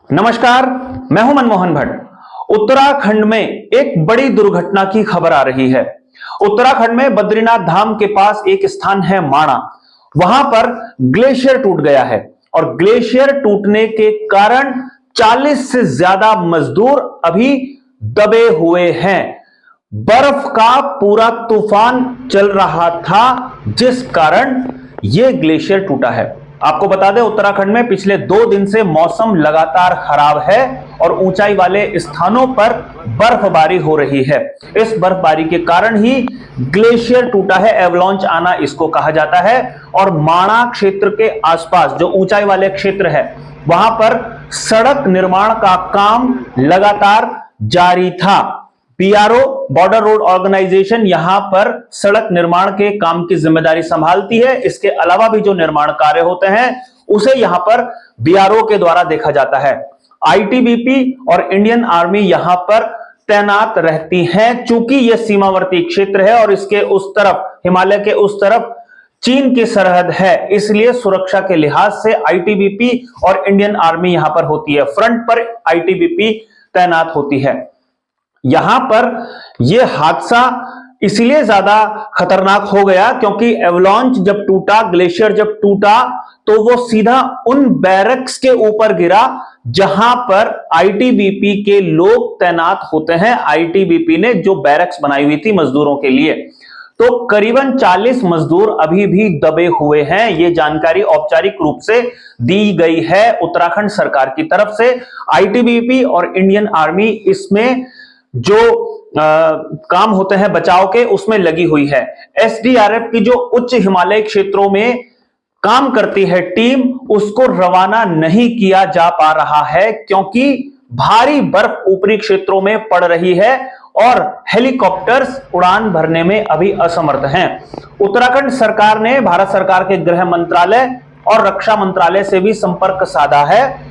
नमस्कार, मैं हूं मनमोहन भट्ट। उत्तराखंड में एक बड़ी दुर्घटना की खबर आ रही है। उत्तराखंड में बद्रीनाथ धाम के पास एक स्थान है माणा। वहां पर ग्लेशियर टूट गया है और ग्लेशियर टूटने के कारण 40 से ज्यादा मजदूर अभी दबे हुए हैं। बर्फ का पूरा तूफान चल रहा था जिस कारण यह ग्लेशियर टूटा है। आपको बता दें, उत्तराखंड में पिछले 2 दिन से मौसम लगातार खराब है और ऊंचाई वाले स्थानों पर बर्फबारी हो रही है। इस बर्फबारी के कारण ही ग्लेशियर टूटा है, एवलांच आना इसको कहा जाता है। और माणा क्षेत्र के आसपास जो ऊंचाई वाले क्षेत्र है वहां पर सड़क निर्माण का काम लगातार जारी था। बीआरओ बॉर्डर रोड ऑर्गेनाइजेशन यहां पर सड़क निर्माण के काम की जिम्मेदारी संभालती है। इसके अलावा भी जो निर्माण कार्य होते हैं उसे यहां पर बीआरओ के द्वारा देखा जाता है। आईटीबीपी और इंडियन आर्मी यहां पर तैनात रहती हैं। चूंकि यह सीमावर्ती क्षेत्र है और इसके उस तरफ, हिमालय के उस तरफ चीन की सरहद है, इसलिए सुरक्षा के लिहाज से आईटीबीपी और इंडियन आर्मी यहां पर होती है। फ्रंट पर आईटीबीपी तैनात होती है। यहां पर यह हादसा इसलिए ज्यादा खतरनाक हो गया क्योंकि एवलांच जब टूटा, ग्लेशियर जब टूटा, तो वो सीधा उन बैरक्स के ऊपर गिरा जहां पर आईटीबीपी के लोग तैनात होते हैं। आईटीबीपी ने जो बैरक्स बनाई हुई थी मजदूरों के लिए, तो करीबन 40 मजदूर अभी भी दबे हुए हैं। यह जानकारी औपचारिक रूप से दी गई है उत्तराखंड सरकार की तरफ से। आईटीबीपी और इंडियन आर्मी इसमें जो काम होते हैं बचाव के, उसमें लगी हुई है। एसडीआरएफ की जो उच्च हिमालय क्षेत्रों में काम करती है टीम, उसको रवाना नहीं किया जा पा रहा है क्योंकि भारी बर्फ ऊपरी क्षेत्रों में पड़ रही है और हेलीकॉप्टर्स उड़ान भरने में अभी असमर्थ हैं। उत्तराखंड सरकार ने भारत सरकार के गृह मंत्रालय और रक्षा मंत्रालय से भी संपर्क साधा है।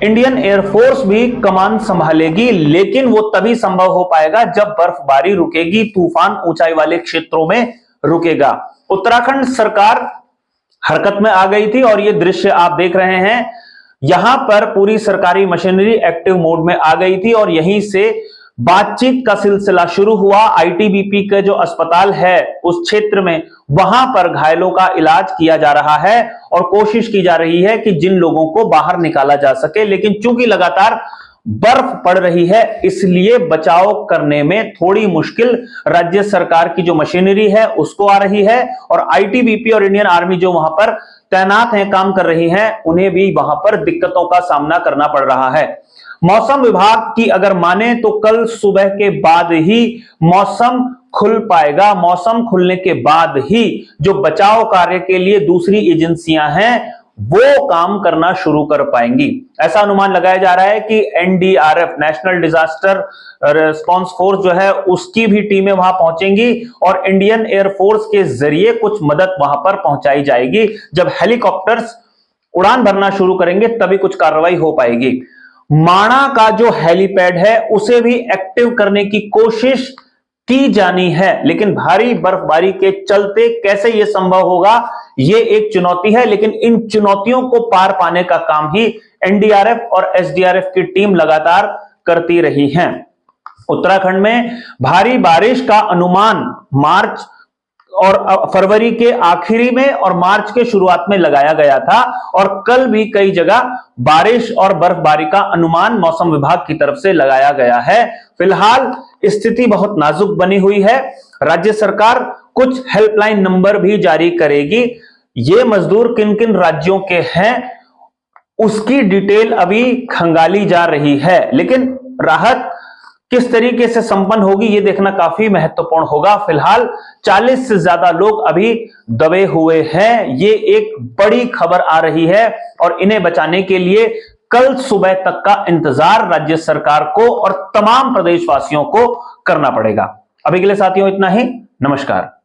इंडियन एयरफोर्स भी कमान संभालेगी, लेकिन वो तभी संभव हो पाएगा जब बर्फबारी रुकेगी, तूफान ऊंचाई वाले क्षेत्रों में रुकेगा। उत्तराखंड सरकार हरकत में आ गई थी और ये दृश्य आप देख रहे हैं। यहां पर पूरी सरकारी मशीनरी एक्टिव मोड में आ गई थी और यहीं से बातचीत का सिलसिला शुरू हुआ। आईटीबीपी का जो अस्पताल है उस क्षेत्र में, वहां पर घायलों का इलाज किया जा रहा है और कोशिश की जा रही है कि जिन लोगों को बाहर निकाला जा सके। लेकिन चूंकि लगातार बर्फ पड़ रही है इसलिए बचाव करने में थोड़ी मुश्किल राज्य सरकार की जो मशीनरी है उसको आ रही है और आईटीबीपी और इंडियन आर्मी जो वहां पर तैनात हैं, काम कर रही हैं, उन्हें भी वहां पर दिक्कतों का सामना करना पड़ रहा है। मौसम विभाग की अगर माने तो कल सुबह के बाद ही मौसम खुल पाएगा। मौसम खुलने के बाद ही जो बचाव कार्य के लिए दूसरी एजेंसियां हैं वो काम करना शुरू कर पाएंगी। ऐसा अनुमान लगाया जा रहा है कि NDRF, national disaster response force जो है उसकी भी टीमें वहां पहुंचेंगी और इंडियन एयरफोर्स के जरिए कुछ मदद वहां पर पहुंचाई जाएगी। जब हेलीकॉप्टर्स उड़ान भरना शुरू करेंगे तभी कुछ कार्रवाई हो पाएगी। माणा का जो हेलीपैड है उसे भी एक्टिव करने की कोशिश की जानी है, लेकिन भारी बर्फबारी के चलते कैसे यह संभव होगा, यह एक चुनौती है। लेकिन इन चुनौतियों को पार पाने का काम ही एनडीआरएफ और एसडीआरएफ की टीम लगातार करती रही है। उत्तराखंड में भारी बारिश का अनुमान मार्च और फरवरी के आखिरी में और मार्च के शुरुआत में लगाया गया था और कल भी कई जगह बारिश और बर्फबारी का अनुमान मौसम विभाग की तरफ से लगाया गया है। फिलहाल स्थिति बहुत नाजुक बनी हुई है। राज्य सरकार कुछ हेल्पलाइन नंबर भी जारी करेगी। ये मजदूर किन किन राज्यों के हैं उसकी डिटेल अभी खंगाली जा रही है, लेकिन राहत किस तरीके से संपन्न होगी ये देखना काफी महत्वपूर्ण होगा। फिलहाल 40 से ज्यादा लोग अभी दबे हुए हैं। ये एक बड़ी खबर आ रही है और इन्हें बचाने के लिए कल सुबह तक का इंतजार राज्य सरकार को और तमाम प्रदेशवासियों को करना पड़ेगा। अभी के लिए साथियों इतना ही। नमस्कार।